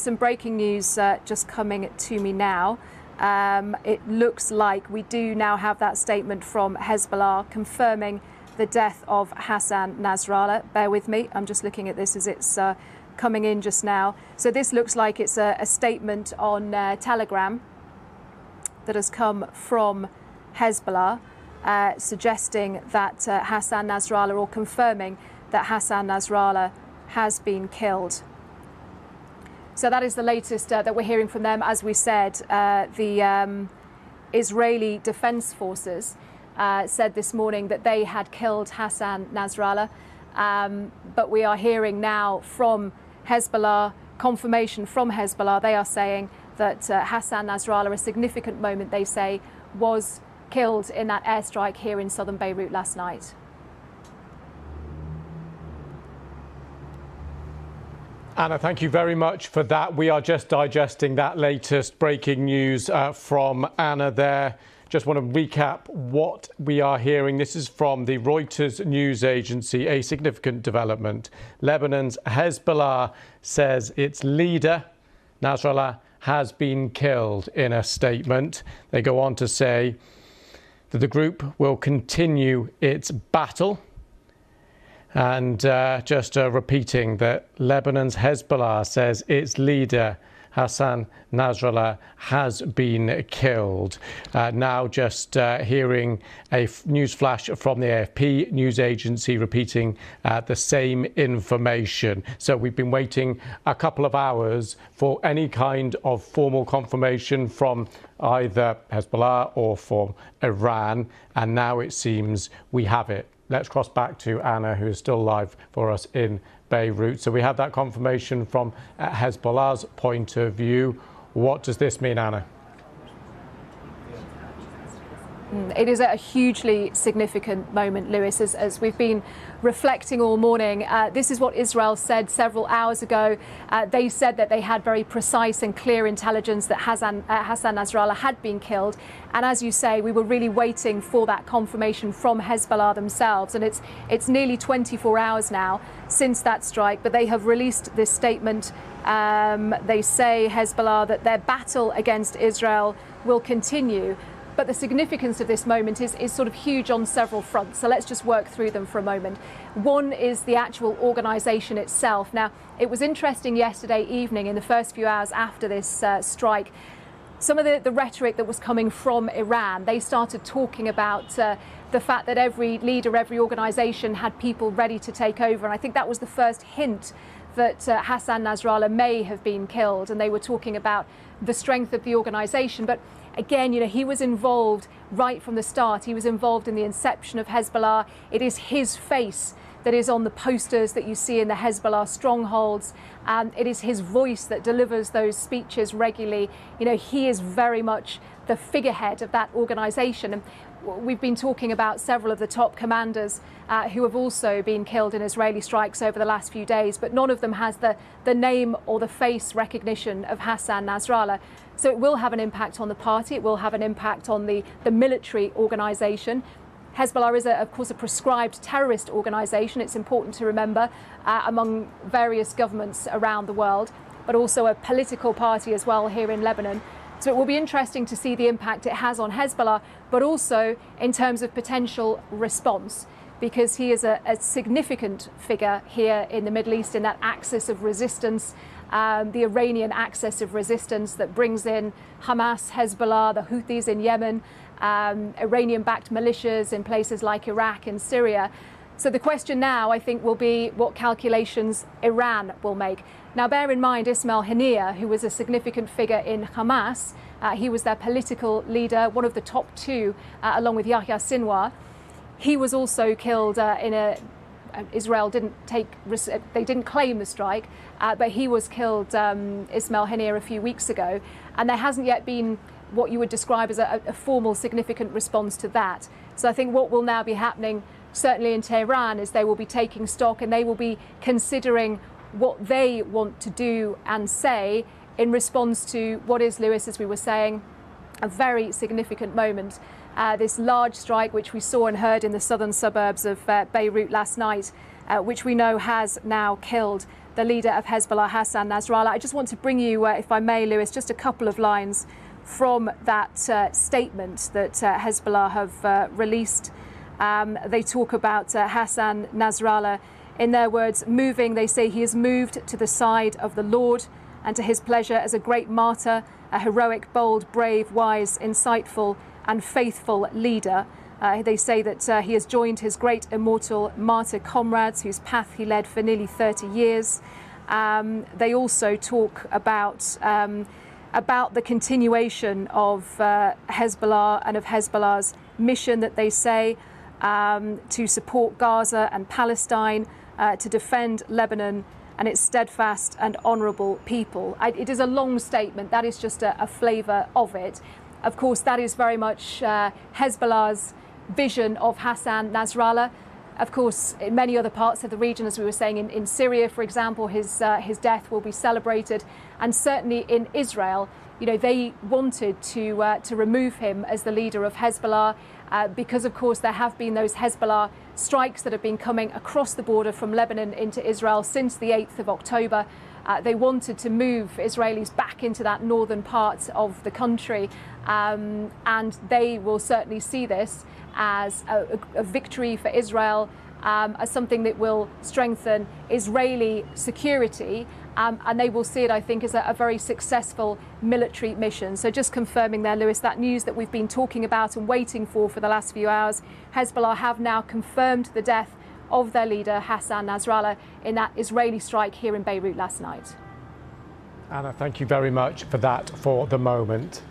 some breaking news just coming to me now. It looks like we do now have that statement from Hezbollah confirming the death of Hassan Nasrallah. Bear with me, I'm just looking at this as it's coming in just now. So this looks like it's a statement on Telegram that has come from Hezbollah suggesting that Hassan Nasrallah, or confirming that Hassan Nasrallah has been killed. So that is the latest that we're hearing from them. As we said, the Israeli Defense Forces said this morning that they had killed Hassan Nasrallah. But we are hearing now from Hezbollah, confirmation from Hezbollah. They are saying that Hassan Nasrallah, a significant moment, they say, was killed in that airstrike here in southern Beirut last night. Anna, thank you very much for that. We are just digesting that latest breaking news from Anna there. Just want to recap what we are hearing. This is from the Reuters news agency, a significant development. Lebanon's Hezbollah says its leader, Nasrallah, has been killed in a statement. They go on to say that the group will continue its battle. And just repeating that Lebanon's Hezbollah says its leader, Hassan Nasrallah, has been killed. Now just hearing a news flash from the AFP news agency repeating the same information. So we've been waiting a couple of hours for any kind of formal confirmation from either Hezbollah or from Iran. And now it seems we have it. Let's cross back to Anna, who is still live for us in Beirut. So we have that confirmation from Hezbollah's point of view. What does this mean, Anna? It is a hugely significant moment, Lewis, as we've been reflecting all morning. This is what Israel said several hours ago. They said that they had very precise and clear intelligence that Hassan Nasrallah had been killed. And as you say, we were really waiting for that confirmation from Hezbollah themselves. And it's nearly 24 hours now since that strike, but they have released this statement. They say, Hezbollah, that their battle against Israel will continue. But the significance of this moment is sort of huge on several fronts. So let's just work through them for a moment. One is the actual organisation itself. Now, it was interesting yesterday evening, in the first few hours after this strike, some of the rhetoric that was coming from Iran. They started talking about the fact that every leader, every organisation had people ready to take over. And I think that was the first hint that Hassan Nasrallah may have been killed. And they were talking about the strength of the organisation. But again, you know, he was involved right from the start. He was involved in the inception of Hezbollah. It is his face that is on the posters that you see in the Hezbollah strongholds. It is his voice that delivers those speeches regularly. You know, he is very much the figurehead of that organisation. And we've been talking about several of the top commanders who have also been killed in Israeli strikes over the last few days, but none of them has the name or the face recognition of Hassan Nasrallah. So it will have an impact on the party. It will have an impact on the military organisation. Hezbollah is, of course, a proscribed terrorist organisation. It's important to remember among various governments around the world, but also a political party as well here in Lebanon. So it will be interesting to see the impact it has on Hezbollah, but also in terms of potential response, because he is a significant figure here in the Middle East in that axis of resistance, the Iranian axis of resistance that brings in Hamas, Hezbollah, the Houthis in Yemen, Iranian-backed militias in places like Iraq and Syria. So the question now, I think, will be what calculations Iran will make. Now, bear in mind Ismail Haniyeh, who was a significant figure in Hamas. He was their political leader, one of the top two, along with Yahya Sinwar. He was also killed Israel didn't claim the strike, but he was killed, Ismail Haniyeh, a few weeks ago. And there hasn't yet been what you would describe as a formal significant response to that. So I think what will now be happening, certainly in Tehran, is they will be taking stock and they will be considering what they want to do and say in response to what is, Lewis, as we were saying, a very significant moment. This large strike, which we saw and heard in the southern suburbs of Beirut last night, which we know has now killed the leader of Hezbollah, Hassan Nasrallah. I just want to bring you, if I may, Lewis, just a couple of lines from that statement that Hezbollah have released. They talk about Hassan Nasrallah, in their words, moving. They say he has moved to the side of the Lord and to his pleasure as a great martyr, a heroic, bold, brave, wise, insightful and faithful leader. They say that he has joined his great immortal martyr comrades whose path he led for nearly 30 years. They also talk about the continuation of Hezbollah and of Hezbollah's mission, that they say to support Gaza and Palestine, to defend Lebanon and its steadfast and honourable people. It is a long statement. That is just a flavour of it. Of course, that is very much Hezbollah's vision of Hassan Nasrallah. Of course, in many other parts of the region, as we were saying, in Syria, for example, his death will be celebrated. And certainly in Israel, you know, they wanted to remove him as the leader of Hezbollah because, of course, there have been those Hezbollah strikes that have been coming across the border from Lebanon into Israel since the 8th of October. They wanted to move Israelis back into that northern part of the country, and they will certainly see this as a victory for Israel, as something that will strengthen Israeli security, and they will see it, I think, as a very successful military mission. So just confirming there, Lewis, that news that we've been talking about and waiting for the last few hours, Hezbollah have now confirmed the death of their leader, Hassan Nasrallah, in that Israeli strike here in Beirut last night. Anna, thank you very much for that for the moment.